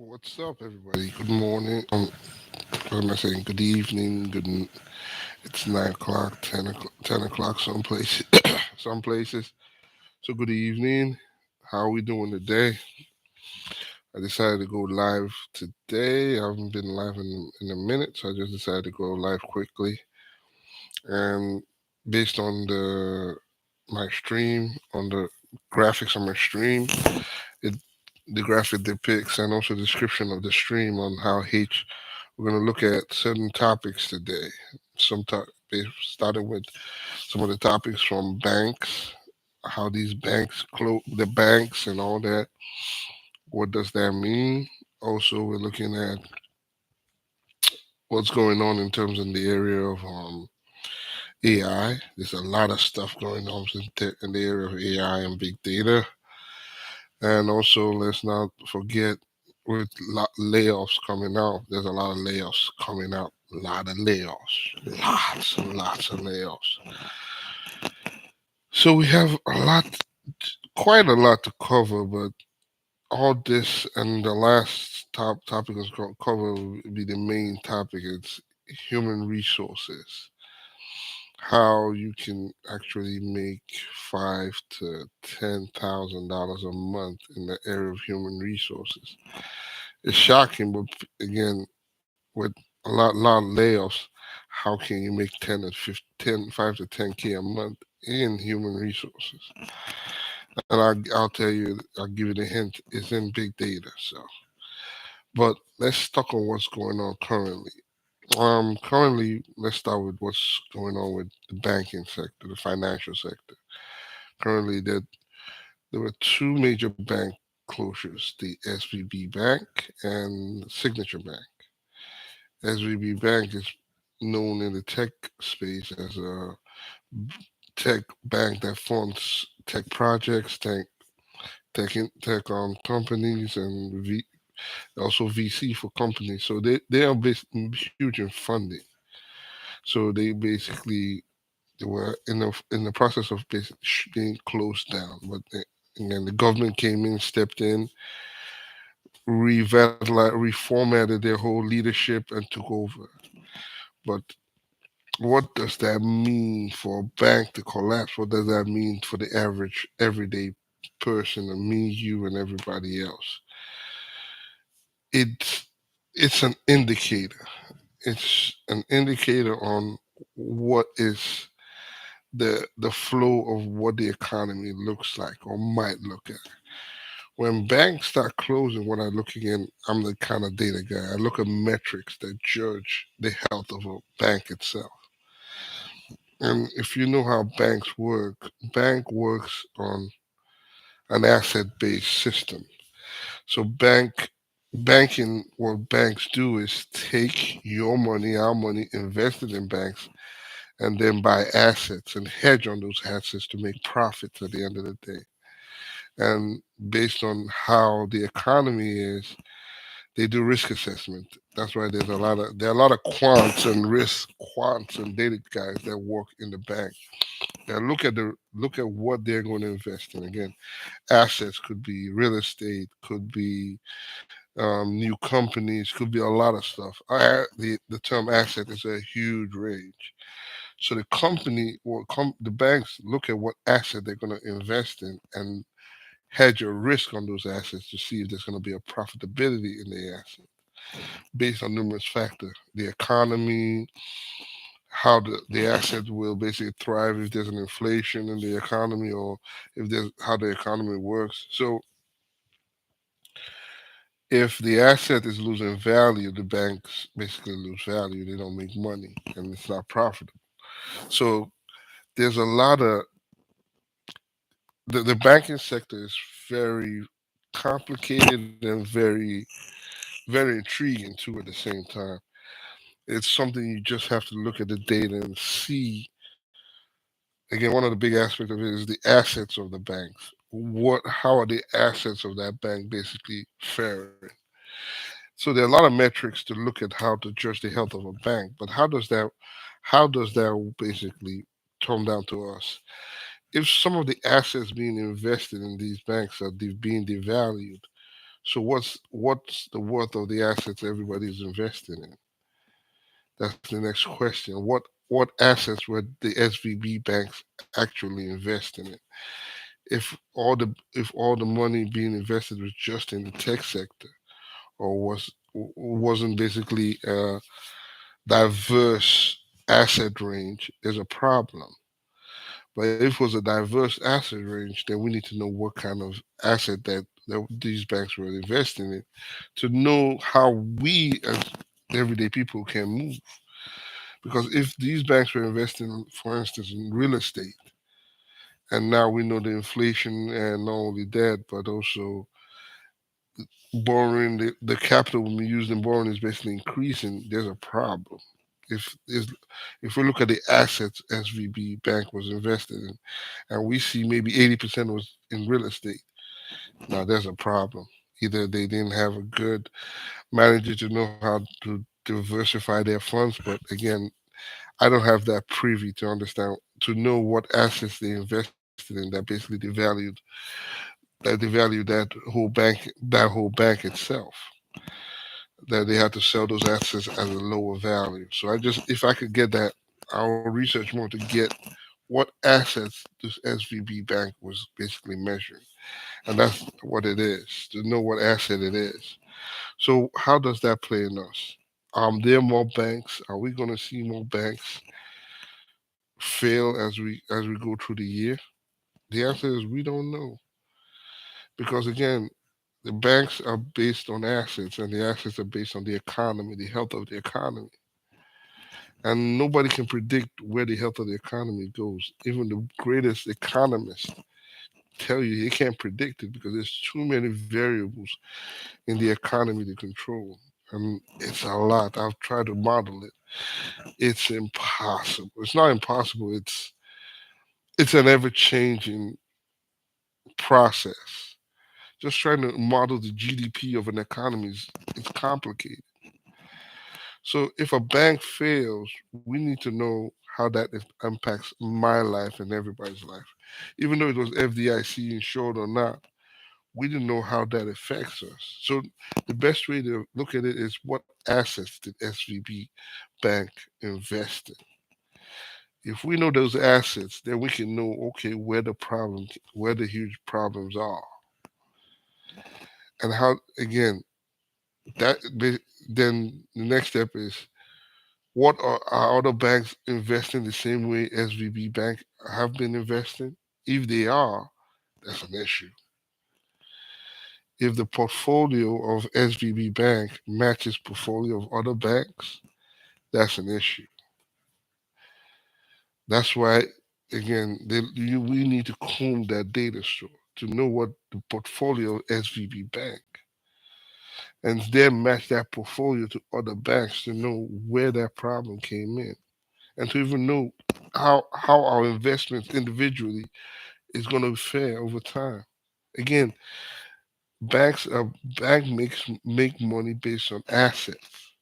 What's up, everybody? Good morning. What am I saying? Good evening. It's 9 o'clock, 10 o'clock. Some places, some places. So good evening. How are we doing today? I decided to go live today. I haven't been live in a minute, so I just decided to go live quickly. And based on the my stream, on the graphics on my stream, it the graphic depicts and also description of the stream on how we're going to look at certain topics today. Starting with some of the topics from banks, how these banks close the banks and all that. What does that mean? Also, we're looking at what's going on in terms in the area of AI. There's a lot of stuff going on in the area of AI and big data. And also, let's not forget with layoffs coming out, there's a lot of layoffs coming out. A lot of layoffs. Lots and lots of layoffs. So we have quite a lot to cover, but all this and the last topic is going to cover will be the main topic. It's human resources. How you can actually make $5,000 to $10,000 a month in the area of human resources. It's shocking, but again, with a lot of layoffs, how can you make 10 and 15, 5 to 10K a month in human resources? And I'll tell you, I'll give you the hint. It's in big data. So, but let's talk on what's going on currently. Currently, let's start with what's going on with the banking sector, the financial sector. Currently, there were two major bank closures: the SVB Bank and Signature Bank. SVB Bank is known in the tech space as a tech bank that funds tech projects, tech companies, and also VC for companies. So they are huge in funding. So they basically they were in the process of being closed down, but and then the government came in, stepped in, reformatted their whole leadership, and took over. But what does that mean for a bank to collapse? What does that mean for the average everyday person, and me, you, and everybody else? It's it's an indicator. It's an indicator on what is the flow of what the economy looks like or might look at. When banks start closing, what I look again, I'm the kind of data guy. I look at metrics that judge the health of a bank itself. And if you know how banks work, bank works on an asset-based system. So banking, what banks do is take your money, our money, invested in banks, and then buy assets and hedge on those assets to make profits at the end of the day. And based on how the economy is, they do risk assessment. That's why there are a lot of quants and data guys that work in the bank. And look at what they're going to invest in. Again, assets could be real estate, could be new companies, could be a lot of stuff. The term asset is a huge range. So the banks look at what asset they're going to invest in and hedge a risk on those assets to see if there's going to be a profitability in the asset based on numerous factors: the economy, how the asset will basically thrive if there's an inflation in the economy, or if there's how the economy works. So if the asset is losing value, the banks basically lose value. They don't make money, and it's not profitable. So there's a lot of the banking sector is very complicated and very intriguing too at the same time. It's something you just have to look at the data and see. Again, one of the big aspects of it is the assets of the banks. How are the assets of that bank basically faring? So there are a lot of metrics to look at how to judge the health of a bank. But how does that basically come down to us? If some of the assets being invested in these banks are being devalued, So what's the worth of the assets everybody's investing in? That's the next question. What assets were the SVB banks actually investing in? If all the money being invested was just in the tech sector, or wasn't basically a diverse asset range, there's a problem. But if it was a diverse asset range, then we need to know what kind of asset that these banks were investing in to know how we as everyday people can move. Because if these banks were investing, for instance, in real estate, and now we know the inflation, and not only that, but also borrowing, the capital we use in borrowing is basically increasing, there's a problem. If we look at the assets SVB Bank was invested in, and we see maybe 80% was in real estate, now there's a problem. Either they didn't have a good manager to know how to diversify their funds, but again, I don't have that privy to understand to know what assets they invested in that basically devalued that whole bank itself, that they had to sell those assets at a lower value. So I just, if I could get that, I'll research more to get what assets this SVB bank was basically measuring, and that's what it is, to know what asset it is. So how does that play in us? There are more banks. Are we going to see more banks fail as we go through the year? The answer is we don't know, because again, the banks are based on assets, and the assets are based on the economy, the health of the economy. And nobody can predict where the health of the economy goes. Even the greatest economists tell you they can't predict it because there's too many variables in the economy to control. And it's a lot. I've tried to model it. It's impossible. It's not impossible. It's an ever changing process. Just trying to model the GDP of an economy is it's complicated. So if a bank fails, we need to know how that impacts my life and everybody's life. Even though it was FDIC insured or not, we didn't know how that affects us. So the best way to look at it is what assets did SVB Bank invest in? If we know those assets, then we can know, okay, where the huge problems are, and how again then the next step is, what are other banks investing the same way SVB Bank have been investing? If they are, that's an issue. If the portfolio of SVB Bank matches portfolio of other banks, that's an issue. That's why, again, we need to comb that data store to know what the portfolio of SVB Bank, and then match that portfolio to other banks to know where that problem came in, and to even know how our investments individually is going to fare over time. Again, banks are bank make money based on assets.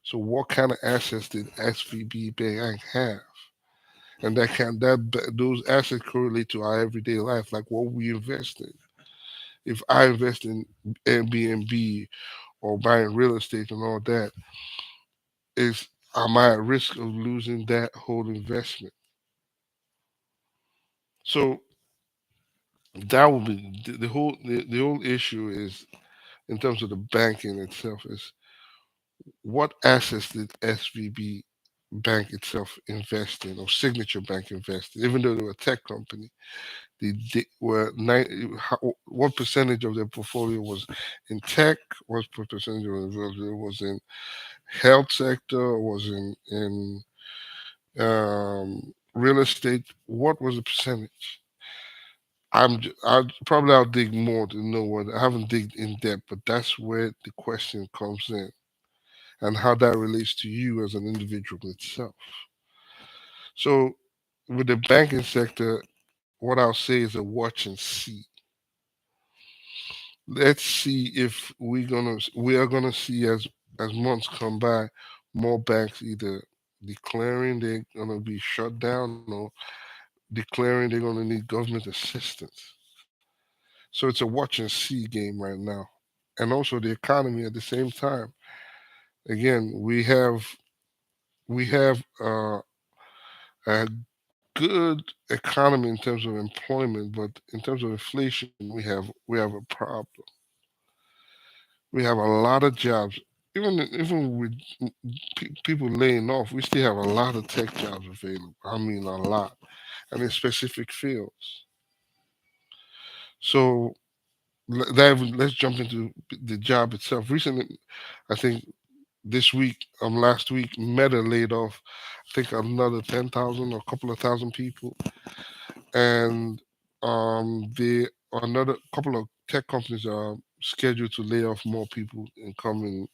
So what kind of assets did SVB Bank have? And those assets correlate to our everyday life, like what we invest in. If I invest in Airbnb or buying real estate and all that, is am I at risk of losing that whole investment? So that will be the whole issue is, in terms of the banking itself, is what assets did SVB Bank itself invest in, or Signature Bank invest in, even though they were a tech company. They were what percentage of their portfolio was in tech? What percentage of it was in health sector? Was in real estate? What was the percentage? I'll dig more to know what. I haven't digged in depth, but that's where the question comes in, and how that relates to you as an individual itself. So with the banking sector, what I'll say is a watch and see. Let's see if we are gonna see, as months come by, more banks either declaring they're gonna be shut down, or declaring they're gonna need government assistance. So it's a watch and see game right now. and also the economy at the same time. Again, we have a good economy in terms of employment, but in terms of inflation, we have a problem. We have a lot of jobs. Even with people laying off, we still have a lot of tech jobs available. I mean, a lot, and in specific fields. So let's jump into the job itself. Recently, I think this week, last week, Meta laid off, I think another 10,000 or a couple of thousand people, and the another couple of tech companies are scheduled to lay off more people in coming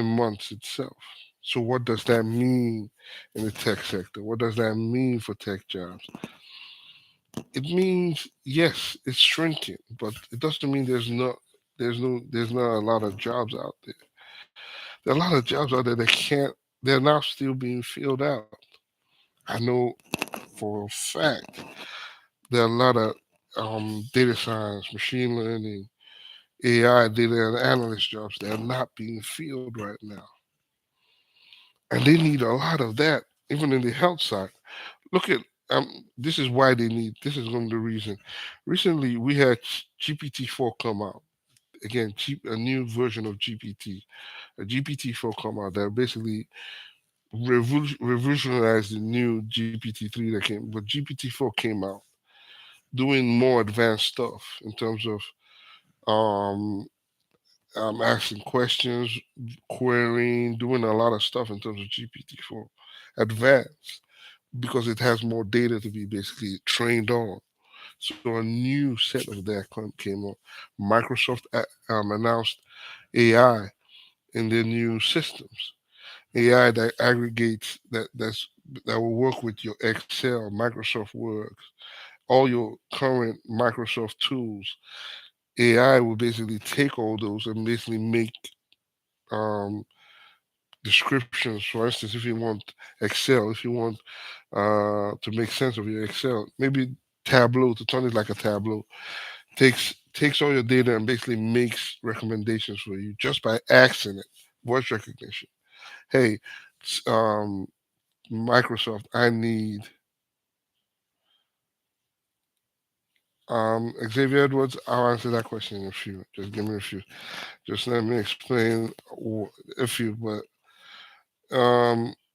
months itself. So what does that mean in the tech sector? What does that mean for tech jobs? It means yes, it's shrinking, but it doesn't mean there's not a lot of jobs out there. There are a lot of jobs out there that can't. They're now still being filled out. I know for a fact there are a lot of data science, machine learning, AI data analyst jobs that are not being filled right now, and they need a lot of that, even in the health side. Look at this is why they need. This is one of the reason. Recently, we had GPT-4 come out again, a new version of GPT, a GPT-4 come out that basically revolutionized the new GPT-3 that came. But GPT-4 came out doing more advanced stuff in terms of um, asking questions, querying, doing a lot of stuff in terms of GPT-4, advanced because it has more data to be basically trained on. So a new set of that came up. Microsoft announced AI in their new systems. AI that aggregates that will work with your Excel, Microsoft Word, all your current Microsoft tools. AI will basically take all those and basically make um, descriptions. For instance, if you want Excel, if you want to make sense of your Excel, maybe Tableau to turn it like a Tableau takes all your data and basically makes recommendations for you just by asking it. Voice recognition. Hey, um, Microsoft, I need Xavier Edwards. I'll answer that question in a few. Just give me a few. Just let me explain a few. But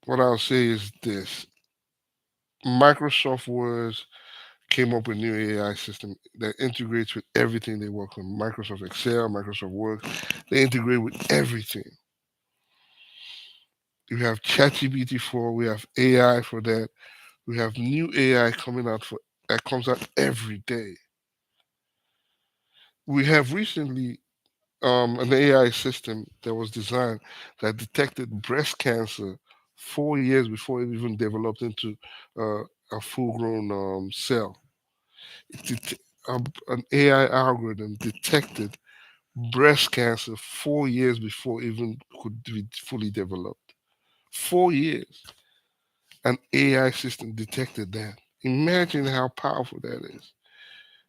what I'll say is this: Microsoft was came up with new AI system that integrates with everything they work on. Microsoft Excel, Microsoft Word, they integrate with everything. We have ChatGPT 4, we have AI for that. We have new AI coming out for that comes out every day. We have recently an AI system that was designed that detected breast cancer 4 years before it even developed into uh, a full-grown cell. It an AI algorithm detected breast cancer 4 years before it even could be fully developed. 4 years. An AI system detected that. Imagine how powerful that is.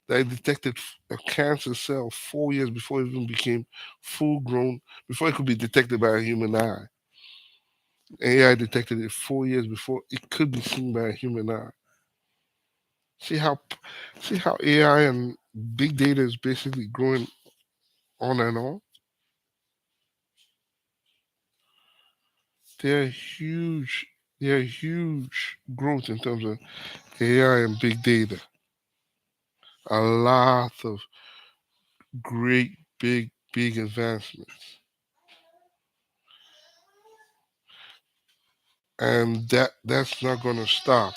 That it detected a cancer cell 4 years before it even became full grown, before it could be detected by a human eye. AI detected it 4 years before it could be seen by a human eye. See how see how AI and big data is basically growing on and on. They're huge. They're huge growth in terms of AI and big data. A lot of great big advancements, and that's not going to stop.